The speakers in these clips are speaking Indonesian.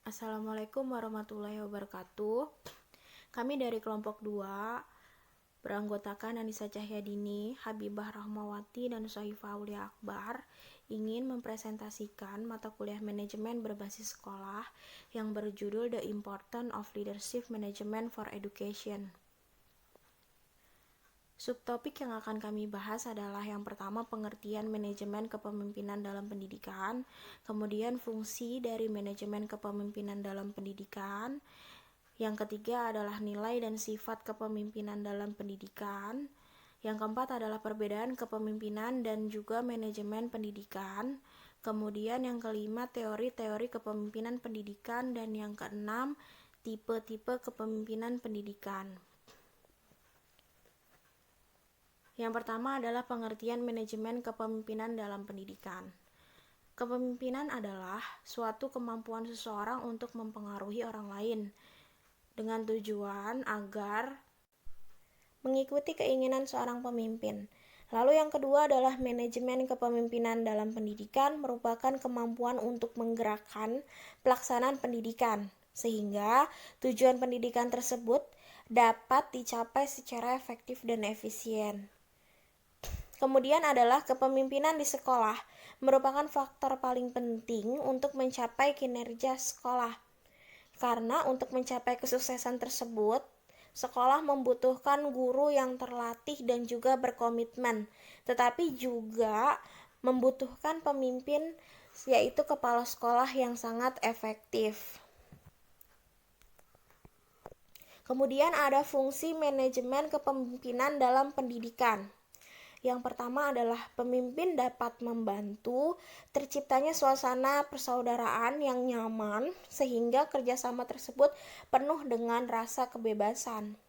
Assalamualaikum warahmatullahi wabarakatuh. Kami dari kelompok 2 beranggotakan Anissa Cahyadini, Habibah Rahmawati, dan Sohifah Aulia Akbar ingin mempresentasikan mata kuliah manajemen berbasis sekolah yang berjudul The Importance of Leadership Management for Education. Subtopik yang akan kami bahas adalah yang pertama pengertian manajemen kepemimpinan dalam pendidikan, kemudian fungsi dari manajemen kepemimpinan dalam pendidikan, yang ketiga adalah nilai dan sifat kepemimpinan dalam pendidikan, yang keempat adalah perbedaan kepemimpinan dan juga manajemen pendidikan, kemudian yang kelima teori-teori kepemimpinan pendidikan, dan yang keenam tipe-tipe kepemimpinan pendidikan. Yang pertama adalah pengertian manajemen kepemimpinan dalam pendidikan. Kepemimpinan adalah suatu kemampuan seseorang untuk mempengaruhi orang lain dengan tujuan agar mengikuti keinginan seorang pemimpin. Lalu yang kedua adalah manajemen kepemimpinan dalam pendidikan merupakan kemampuan untuk menggerakkan pelaksanaan pendidikan sehingga tujuan pendidikan tersebut dapat dicapai secara efektif dan efisien. Kemudian adalah kepemimpinan di sekolah merupakan faktor paling penting untuk mencapai kinerja sekolah. Karena untuk mencapai kesuksesan tersebut, sekolah membutuhkan guru yang terlatih dan juga berkomitmen, tetapi juga membutuhkan pemimpin yaitu kepala sekolah yang sangat efektif. Kemudian ada fungsi manajemen kepemimpinan dalam pendidikan. Yang pertama adalah pemimpin dapat membantu terciptanya suasana persaudaraan yang nyaman sehingga kerjasama tersebut penuh dengan rasa kebebasan.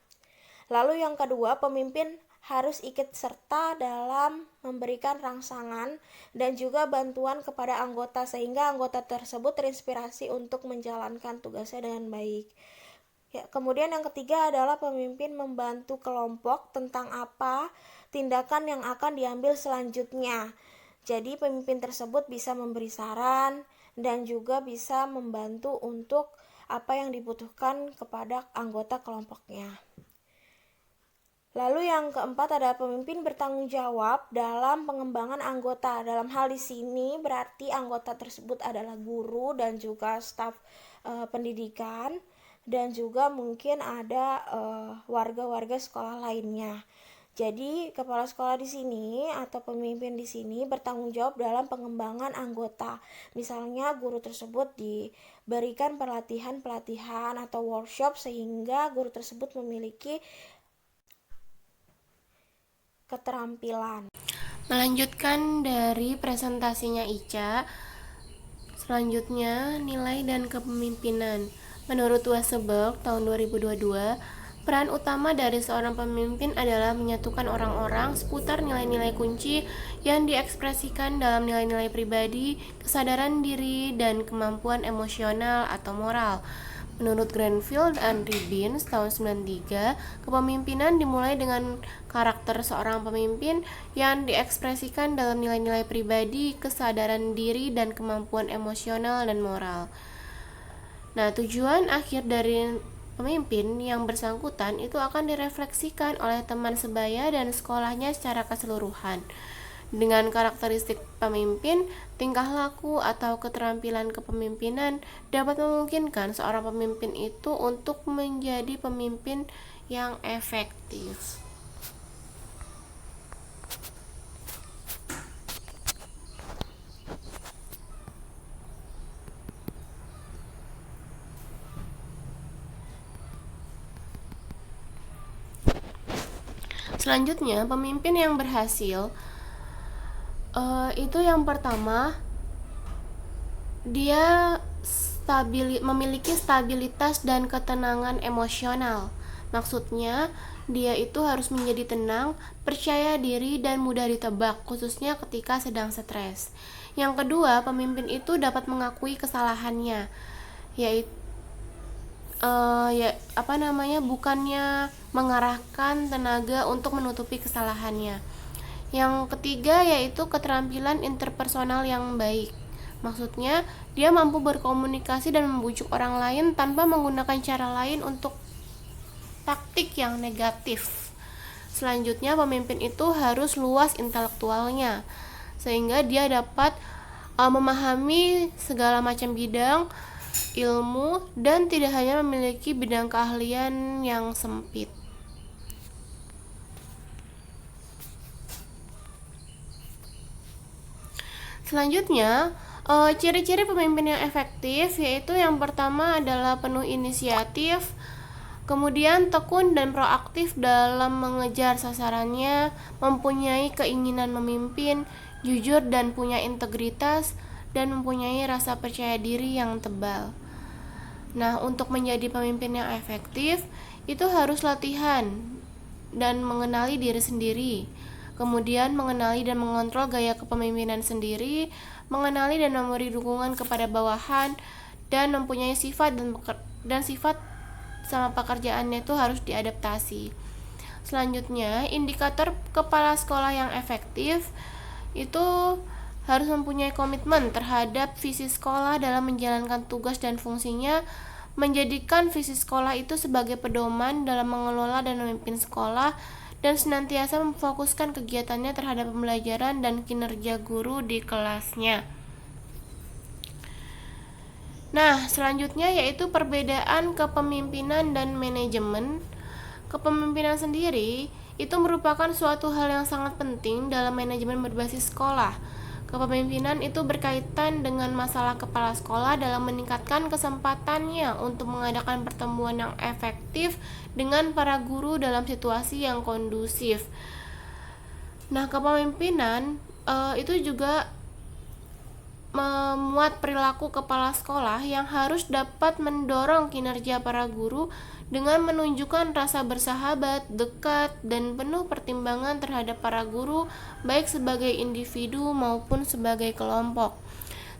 Lalu yang kedua, pemimpin harus ikut serta dalam memberikan rangsangan dan juga bantuan kepada anggota sehingga anggota tersebut terinspirasi untuk menjalankan tugasnya dengan baik. Kemudian yang ketiga adalah pemimpin membantu kelompok tentang apa tindakan yang akan diambil selanjutnya. Jadi pemimpin tersebut bisa memberi saran dan juga bisa membantu untuk apa yang dibutuhkan kepada anggota kelompoknya. Lalu yang keempat adalah pemimpin bertanggung jawab dalam pengembangan anggota. Dalam hal di sini berarti anggota tersebut adalah guru dan juga staf pendidikan dan juga mungkin ada warga-warga sekolah lainnya. Jadi kepala sekolah di sini atau pemimpin di sini bertanggung jawab dalam pengembangan anggota. Misalnya guru tersebut diberikan pelatihan atau workshop sehingga guru tersebut memiliki keterampilan. Melanjutkan dari presentasinya Ica, selanjutnya nilai dan kepemimpinan. Menurut Waseberg tahun 2022, peran utama dari seorang pemimpin adalah menyatukan orang-orang seputar nilai-nilai kunci yang diekspresikan dalam nilai-nilai pribadi, kesadaran diri, dan kemampuan emosional atau moral. Menurut Granville dan Ribins tahun 93, kepemimpinan dimulai dengan karakter seorang pemimpin yang diekspresikan dalam nilai-nilai pribadi, kesadaran diri, dan kemampuan emosional dan moral. Nah, tujuan akhir dari pemimpin yang bersangkutan itu akan direfleksikan oleh teman sebaya dan sekolahnya secara keseluruhan. Dengan karakteristik pemimpin, tingkah laku atau keterampilan kepemimpinan dapat memungkinkan seorang pemimpin itu untuk menjadi pemimpin yang efektif. Selanjutnya, pemimpin yang berhasil itu yang pertama, dia memiliki stabilitas dan ketenangan emosional. Maksudnya, dia itu harus menjadi tenang, percaya diri, dan mudah ditebak, khususnya ketika sedang stres. Yang kedua, pemimpin itu dapat mengakui kesalahannya, yaitu bukannya mengarahkan tenaga untuk menutupi kesalahannya. Yang ketiga yaitu keterampilan interpersonal yang baik. Maksudnya, dia mampu berkomunikasi dan membujuk orang lain tanpa menggunakan cara lain untuk taktik yang negatif. Selanjutnya, pemimpin itu harus luas intelektualnya, sehingga dia dapat memahami segala macam bidang ilmu dan tidak hanya memiliki bidang keahlian yang sempit. Selanjutnya, ciri-ciri pemimpin yang efektif yaitu yang pertama adalah penuh inisiatif, kemudian tekun dan proaktif dalam mengejar sasarannya, mempunyai keinginan memimpin, jujur dan punya integritas, dan mempunyai rasa percaya diri yang tebal. Nah, untuk menjadi pemimpin yang efektif, itu harus latihan dan mengenali diri sendiri. Kemudian mengenali dan mengontrol gaya kepemimpinan sendiri, mengenali dan memberi dukungan kepada bawahan, dan mempunyai sifat dan sifat sama pekerjaannya itu harus diadaptasi. Selanjutnya, indikator kepala sekolah yang efektif itu harus mempunyai komitmen terhadap visi sekolah dalam menjalankan tugas dan fungsinya, menjadikan visi sekolah itu sebagai pedoman dalam mengelola dan memimpin sekolah, dan senantiasa memfokuskan kegiatannya terhadap pembelajaran dan kinerja guru di kelasnya. Nah, selanjutnya yaitu perbedaan kepemimpinan dan manajemen. Kepemimpinan sendiri itu merupakan suatu hal yang sangat penting dalam manajemen berbasis sekolah. Kepemimpinan itu berkaitan dengan masalah kepala sekolah dalam meningkatkan kesempatannya untuk mengadakan pertemuan yang efektif dengan para guru dalam situasi yang kondusif. Nah, kepemimpinan itu juga memuat perilaku kepala sekolah yang harus dapat mendorong kinerja para guru dengan menunjukkan rasa bersahabat, dekat, dan penuh pertimbangan terhadap para guru, baik sebagai individu maupun sebagai kelompok.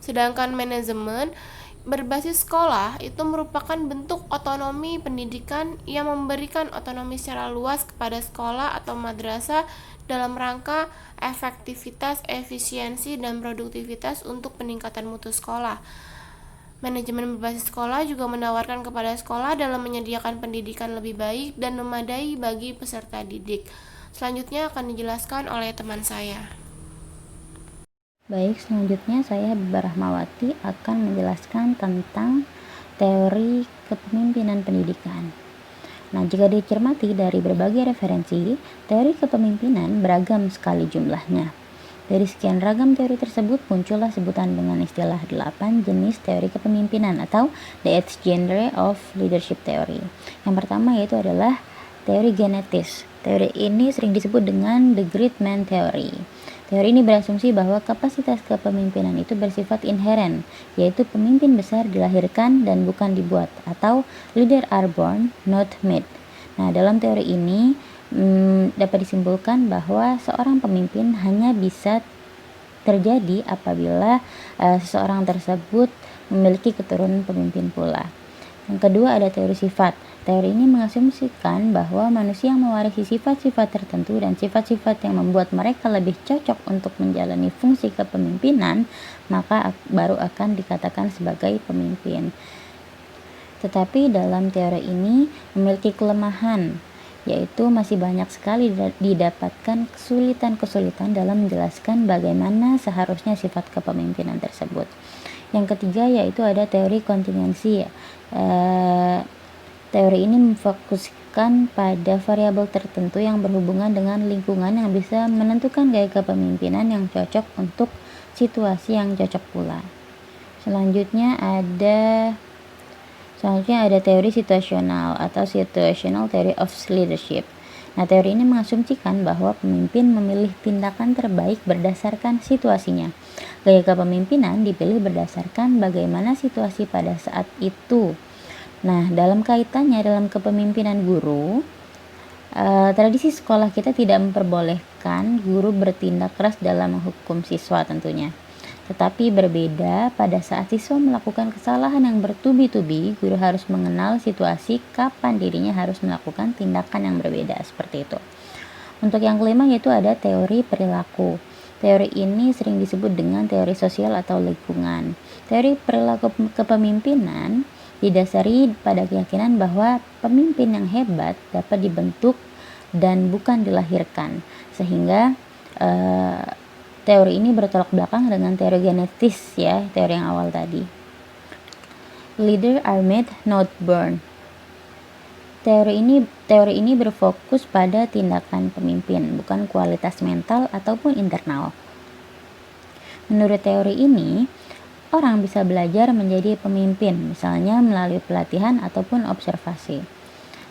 Sedangkan manajemen berbasis sekolah itu merupakan bentuk otonomi pendidikan yang memberikan otonomi secara luas kepada sekolah atau madrasah dalam rangka efektivitas, efisiensi, dan produktivitas untuk peningkatan mutu sekolah. Manajemen berbasis sekolah juga menawarkan kepada sekolah dalam menyediakan pendidikan lebih baik dan memadai bagi peserta didik. Selanjutnya akan dijelaskan oleh teman saya. Baik, selanjutnya saya Biba Rahmawati akan menjelaskan tentang teori kepemimpinan pendidikan. Nah, jika dicermati dari berbagai referensi, teori kepemimpinan beragam sekali jumlahnya. Dari sekian ragam teori tersebut muncullah sebutan dengan istilah 8 jenis teori kepemimpinan atau the 8 genre of leadership theory. Yang pertama yaitu adalah teori genetis. Teori ini sering disebut dengan the great man theory. Teori ini berasumsi bahwa kapasitas kepemimpinan itu bersifat inheren, yaitu pemimpin besar dilahirkan dan bukan dibuat, atau leader are born, not made. Nah, dalam teori ini dapat disimpulkan bahwa seorang pemimpin hanya bisa terjadi apabila seseorang tersebut memiliki keturunan pemimpin pula. Yang kedua ada teori sifat. Teori ini mengasumsikan bahwa manusia yang mewarisi sifat-sifat tertentu dan sifat-sifat yang membuat mereka lebih cocok untuk menjalani fungsi kepemimpinan, maka baru akan dikatakan sebagai pemimpin. Tetapi dalam teori ini memiliki kelemahan, yaitu masih banyak sekali didapatkan kesulitan-kesulitan dalam menjelaskan bagaimana seharusnya sifat kepemimpinan tersebut. Yang ketiga yaitu ada teori kontingensi. Teori ini memfokuskan pada variabel tertentu yang berhubungan dengan lingkungan yang bisa menentukan gaya kepemimpinan yang cocok untuk situasi yang cocok pula. Selanjutnya ada teori situasional atau situational theory of leadership. Nah, teori ini mengasumsikan bahwa pemimpin memilih tindakan terbaik berdasarkan situasinya. Gaya kepemimpinan dipilih berdasarkan bagaimana situasi pada saat itu. Nah, dalam kaitannya dalam kepemimpinan guru, tradisi sekolah kita tidak memperbolehkan guru bertindak keras dalam menghukum siswa tentunya. Tetapi berbeda pada saat siswa melakukan kesalahan yang bertubi-tubi, guru harus mengenal situasi kapan dirinya harus melakukan tindakan yang berbeda seperti itu. Untuk yang kelima yaitu ada teori perilaku. Teori ini sering disebut dengan teori sosial atau lingkungan. Teori perilaku kepemimpinan didasari pada keyakinan bahwa pemimpin yang hebat dapat dibentuk dan bukan dilahirkan, sehingga teori ini bertolak belakang dengan teori genetis, ya, teori yang awal tadi. Leader are made, not born. Teori ini berfokus pada tindakan pemimpin, bukan kualitas mental ataupun internal. Menurut teori ini, orang bisa belajar menjadi pemimpin, misalnya melalui pelatihan ataupun observasi.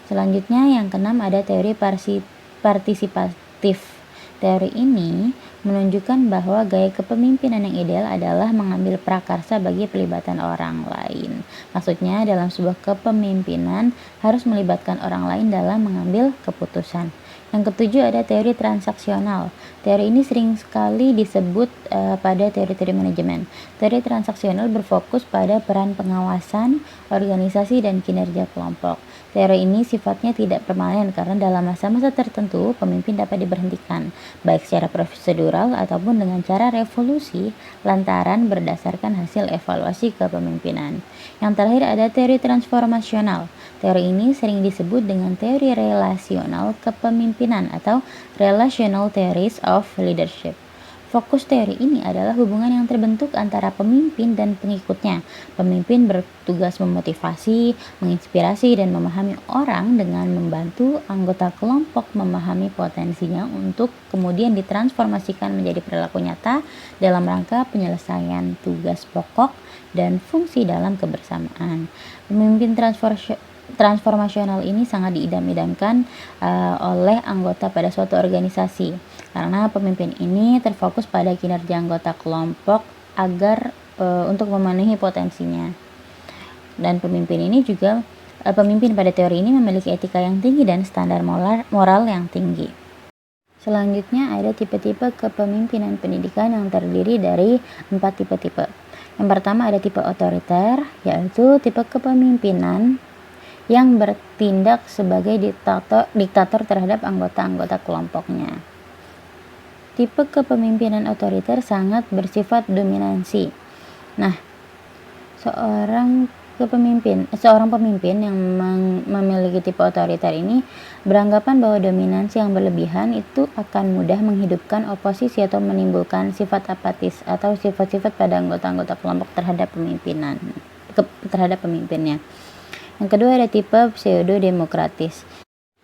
Selanjutnya yang keenam ada teori partisipatif. Teori ini menunjukkan bahwa gaya kepemimpinan yang ideal adalah mengambil prakarsa bagi pelibatan orang lain. Maksudnya dalam sebuah kepemimpinan harus melibatkan orang lain dalam mengambil keputusan. Yang ketujuh ada teori transaksional. Teori ini sering sekali disebut pada teori-teori manajemen. Teori transaksional berfokus pada peran pengawasan, organisasi, dan kinerja kelompok. Teori ini sifatnya tidak permanen karena dalam masa-masa tertentu pemimpin dapat diberhentikan, baik secara prosedural ataupun dengan cara revolusi lantaran berdasarkan hasil evaluasi kepemimpinan. Yang terakhir ada teori transformasional. Teori ini sering disebut dengan teori relasional kepemimpinan atau relational theories of leadership. Fokus teori ini adalah hubungan yang terbentuk antara pemimpin dan pengikutnya. Pemimpin bertugas memotivasi, menginspirasi, dan memahami orang dengan membantu anggota kelompok memahami potensinya untuk kemudian ditransformasikan menjadi perilaku nyata dalam rangka penyelesaian tugas pokok dan fungsi dalam kebersamaan. Pemimpin transformasional ini sangat diidam-idamkan oleh anggota pada suatu organisasi karena pemimpin ini terfokus pada kinerja anggota kelompok agar untuk memenuhi potensinya. Dan pemimpin pada teori ini memiliki etika yang tinggi dan standar moral yang tinggi. Selanjutnya ada tipe-tipe kepemimpinan pendidikan yang terdiri dari 4 tipe-tipe. Yang pertama ada tipe otoriter, yaitu tipe kepemimpinan yang bertindak sebagai diktator terhadap anggota-anggota kelompoknya. Tipe kepemimpinan otoriter sangat bersifat dominansi. Nah, seorang pemimpin yang memiliki tipe otoriter ini beranggapan bahwa dominansi yang berlebihan itu akan mudah menghidupkan oposisi atau menimbulkan sifat apatis atau sifat-sifat pada anggota-anggota kelompok terhadap pemimpinnya. Yang kedua ada tipe pseudo-demokratis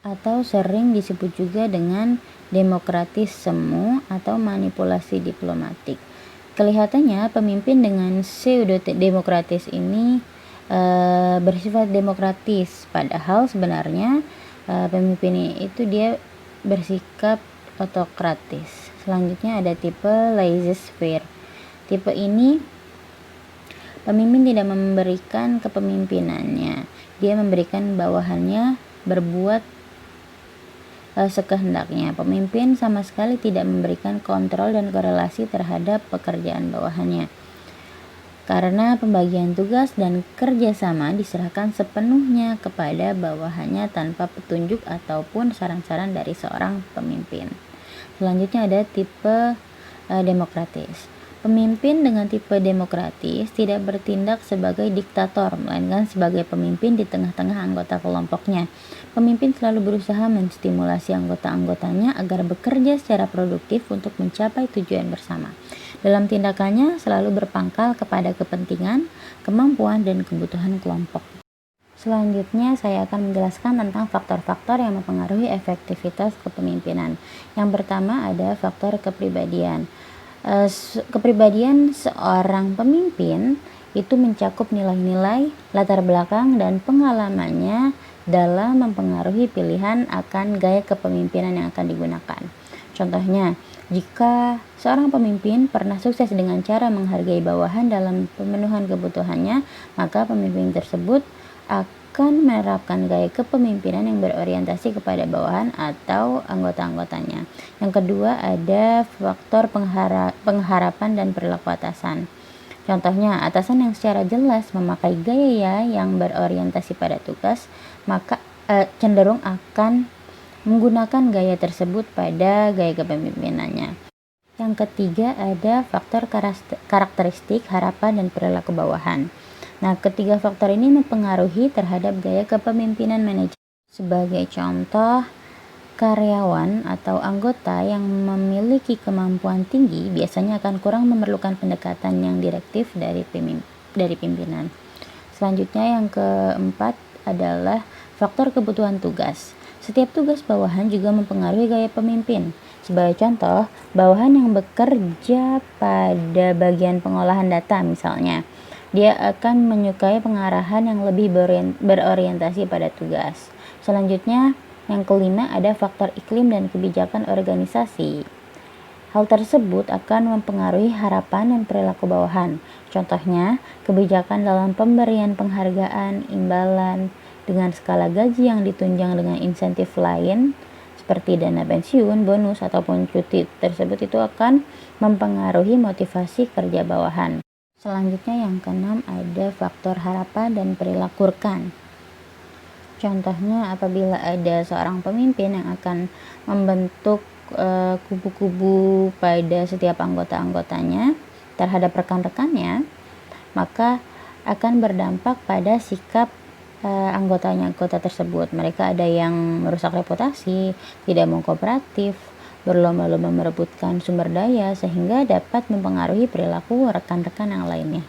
atau sering disebut juga dengan demokratis semu atau manipulasi diplomatik. Kelihatannya pemimpin dengan pseudo-demokratis ini bersifat demokratis, padahal sebenarnya pemimpin itu dia bersikap otokratis. Selanjutnya ada tipe laissez-faire. Tipe ini pemimpin tidak memberikan kepemimpinannya, dia memberikan bawahannya berbuat sekehendaknya. Pemimpin sama sekali tidak memberikan kontrol dan korelasi terhadap pekerjaan bawahannya, karena pembagian tugas dan kerjasama diserahkan sepenuhnya kepada bawahannya tanpa petunjuk ataupun saran-saran dari seorang pemimpin. Selanjutnya ada tipe demokratis. Pemimpin dengan tipe demokratis tidak bertindak sebagai diktator, melainkan sebagai pemimpin di tengah-tengah anggota kelompoknya. Pemimpin selalu berusaha menstimulasi anggota-anggotanya agar bekerja secara produktif untuk mencapai tujuan bersama. Dalam tindakannya selalu berpangkal kepada kepentingan, kemampuan, dan kebutuhan kelompok. Selanjutnya saya akan menjelaskan tentang faktor-faktor yang mempengaruhi efektivitas kepemimpinan. Yang pertama ada faktor kepribadian. Kepribadian seorang pemimpin itu mencakup nilai-nilai, latar belakang, dan pengalamannya dalam mempengaruhi pilihan akan gaya kepemimpinan yang akan digunakan. Contohnya, jika seorang pemimpin pernah sukses dengan cara menghargai bawahan dalam pemenuhan kebutuhannya, maka pemimpin tersebut akan menerapkan gaya kepemimpinan yang berorientasi kepada bawahan atau anggota-anggotanya. Yang kedua ada faktor pengharapan dan perilaku atasan. Contohnya, atasan yang secara jelas memakai gaya yang berorientasi pada tugas, maka cenderung akan menggunakan gaya tersebut pada gaya kepemimpinannya. Yang ketiga ada faktor karakteristik, harapan, dan perilaku bawahan. Nah, ketiga faktor ini mempengaruhi terhadap gaya kepemimpinan manajemen. Sebagai contoh, karyawan atau anggota yang memiliki kemampuan tinggi biasanya akan kurang memerlukan pendekatan yang direktif dari pimpinan. Selanjutnya yang keempat adalah faktor kebutuhan tugas. Setiap tugas bawahan juga mempengaruhi gaya pemimpin. Sebagai contoh, bawahan yang bekerja pada bagian pengolahan data misalnya, dia akan menyukai pengarahan yang lebih berorientasi pada tugas. Selanjutnya, yang kelima ada faktor iklim dan kebijakan organisasi. Hal tersebut akan mempengaruhi harapan dan perilaku bawahan. Contohnya, kebijakan dalam pemberian penghargaan, imbalan, dengan skala gaji yang ditunjang dengan insentif lain, seperti dana pensiun, bonus, ataupun cuti tersebut itu akan mempengaruhi motivasi kerja bawahan. Selanjutnya yang keenam ada faktor harapan dan perilaku rekan. Contohnya apabila ada seorang pemimpin yang akan membentuk kubu-kubu pada setiap anggota-anggotanya terhadap rekan-rekannya, maka akan berdampak pada sikap anggota tersebut. Mereka ada yang merusak reputasi, tidak mau kooperatif, berlomba-lomba merebutkan sumber daya, sehingga dapat mempengaruhi perilaku rekan-rekan yang lainnya.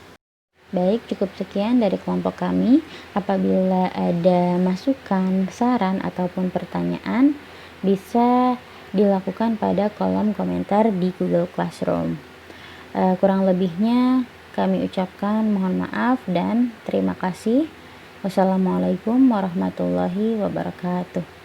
Baik, cukup sekian dari kelompok kami. Apabila ada masukan, saran, ataupun pertanyaan, bisa dilakukan pada kolom komentar di Google Classroom. Kurang lebihnya kami ucapkan mohon maaf dan terima kasih. Wassalamualaikum warahmatullahi wabarakatuh.